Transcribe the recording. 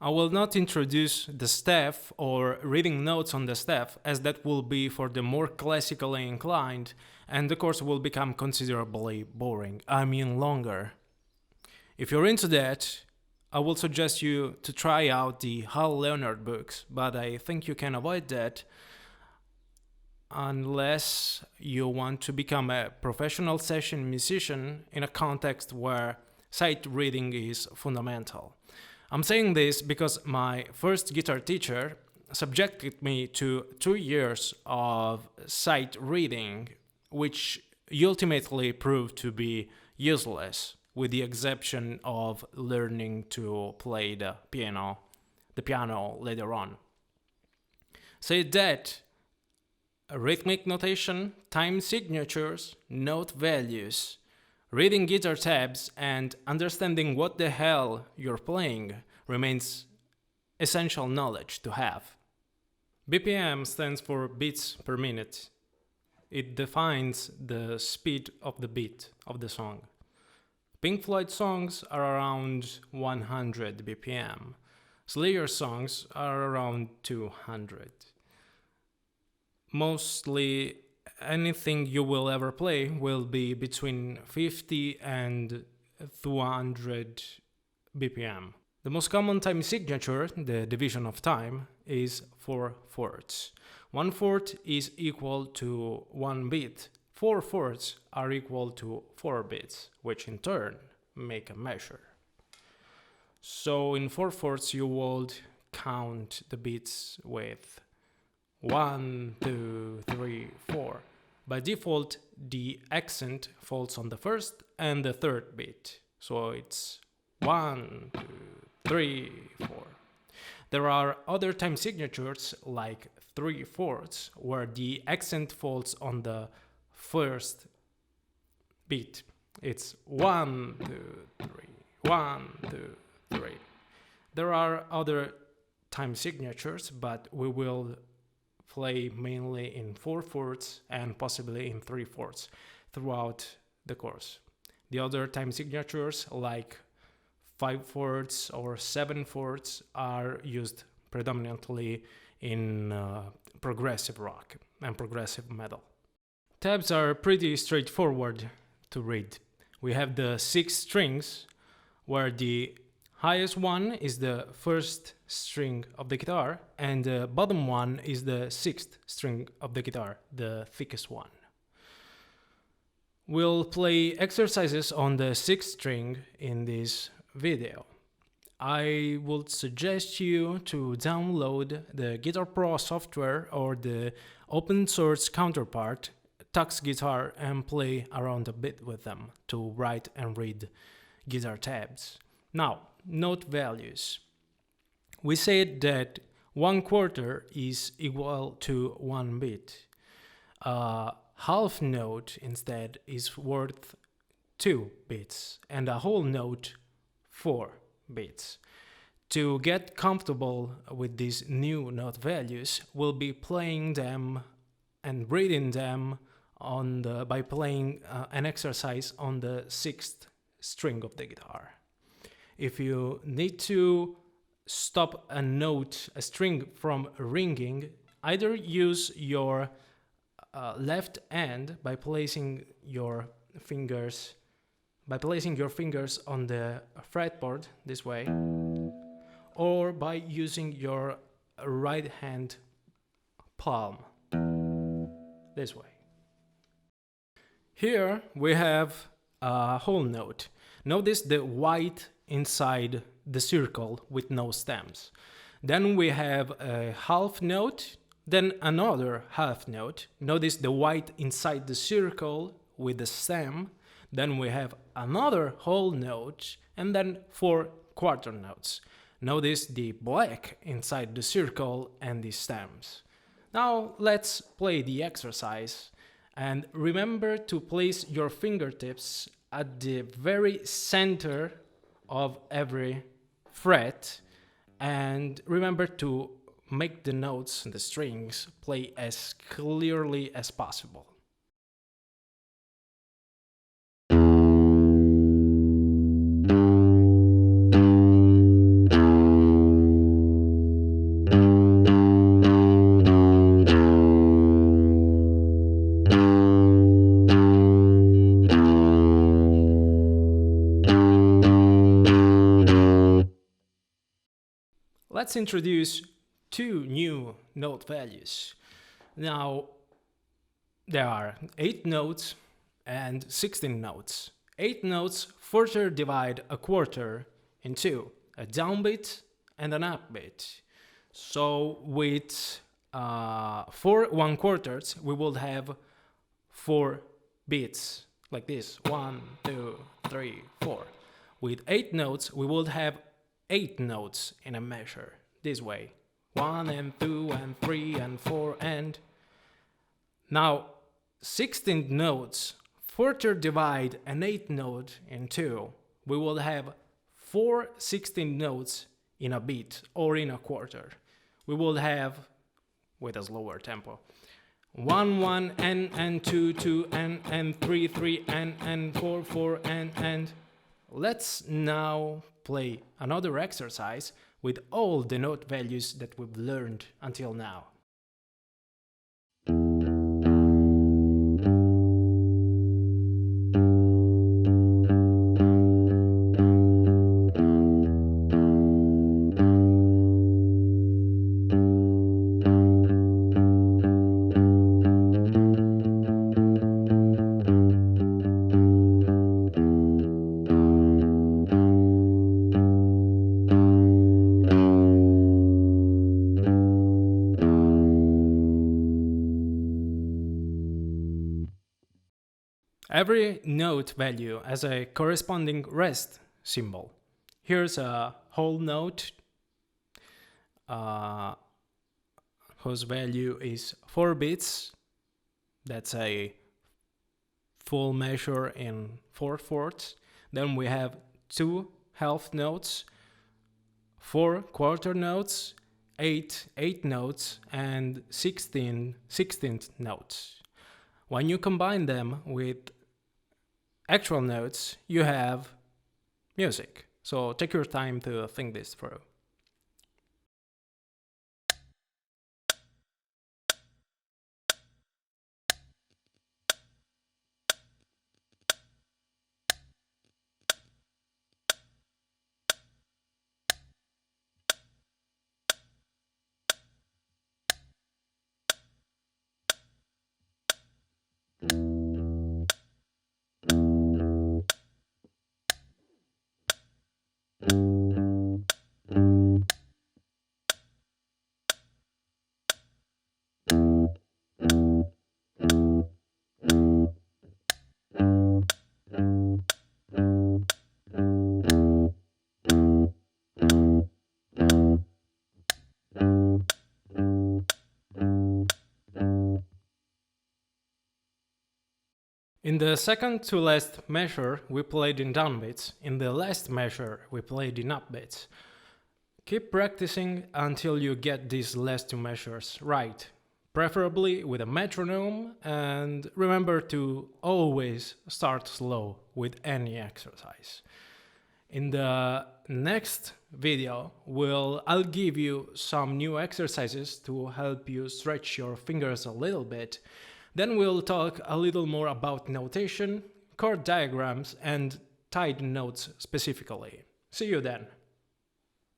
I will not introduce the staff or reading notes on the staff, as that will be for the more classically inclined, and the course will become considerably boring, I mean longer. If you're into that, I will suggest you to try out the Hal Leonard books, but I think you can avoid that unless you want to become a professional session musician in a context where sight reading is fundamental. I'm saying this because my first guitar teacher subjected me to 2 years of sight reading, which ultimately proved to be useless, with the exception of learning to play the piano later on. Say that rhythmic notation, time signatures, note values, reading guitar tabs, and understanding what the hell you're playing remains essential knowledge to have. BPM stands for beats per minute. It defines the speed of the beat of the song. Pink Floyd songs are around 100 BPM. Slayer songs are around 200. Mostly anything you will ever play will be between 50 and 200 BPM. The most common time signature, the division of time, is 4/4. 1/4 is equal to 1 beat. 4/4 are equal to 4 beats, which in turn make a measure. So in 4/4 you would count the beats with 1, 2, 3, 4. By default, the accent falls on the first and the third beat. So it's 1, 2, 3, 4. There are other time signatures like 3/4, where the accent falls on the first beat. It's 1, 2, 3, 1, 2, 3. There are other time signatures, but we will play mainly in 4/4 and possibly in 3/4 throughout the course. The other time signatures like 5/4 or 7/4 are used predominantly in progressive rock and progressive metal. Tabs are pretty straightforward to read. We have the 6 strings, where the highest one is the first string of the guitar, and the bottom one is the 6th string of the guitar, the thickest one. We'll play exercises on the 6th string in this video. I would suggest you to download the Guitar Pro software or the open source counterpart, Tux Guitar, and play around a bit with them to write and read guitar tabs. Now, note values. We said that 1/4 is equal to 1 beat. A half note instead is worth 2 beats, and a whole note 4 beats. To get comfortable with these new note values, we'll be playing them and reading them by playing an exercise on the 6th string of the guitar. If you need to stop a string from ringing, either use your left hand by placing your fingers on the fretboard this way, or by using your right hand palm this way. Here we have a whole note. Notice the white inside the circle with no stems. Then we have a half note, then another half note. Notice the white inside the circle with the stem. Then we have another whole note, and then 4 quarter notes. Notice the black inside the circle and the stems. Now let's play the exercise, and remember to place your fingertips at the very center of every fret, and remember to make the notes and the strings play as clearly as possible. let's introduce two new note values. Now, there are 8 notes and 16 notes. 8 notes further divide a quarter in two, a downbeat and an upbeat. So with 4 1/4, we will have 4 beats, like this, 1, 2, 3, 4. With 8 notes, we would have 8 notes in a measure, this way. 1 and 2 and 3 and 4 and... Now, 16 notes further divide an 8 note in two. We will have 4 16 notes in a beat or in a quarter. We will have, with a slower tempo, 1 1 and 2 2 and 3 3 and 4 4 and. Let's now play another exercise with all the note values that we've learned until now. Every note value has a corresponding rest symbol. Here's a whole note whose value is 4 beats. That's a full measure in 4/4. Then we have 2 half notes, 4 quarter notes, 8 notes, and 16 16th notes. When you combine them with actual notes, you have music. So take your time to think this through. In the second to last measure, we played in downbeats. In the last measure, we played in upbeats. Keep practicing until you get these last two measures right, preferably with a metronome, and remember to always start slow with any exercise. In the next video, I'll give you some new exercises to help you stretch your fingers a little bit. Then we'll talk a little more about notation, chord diagrams, and tied notes specifically. See you then.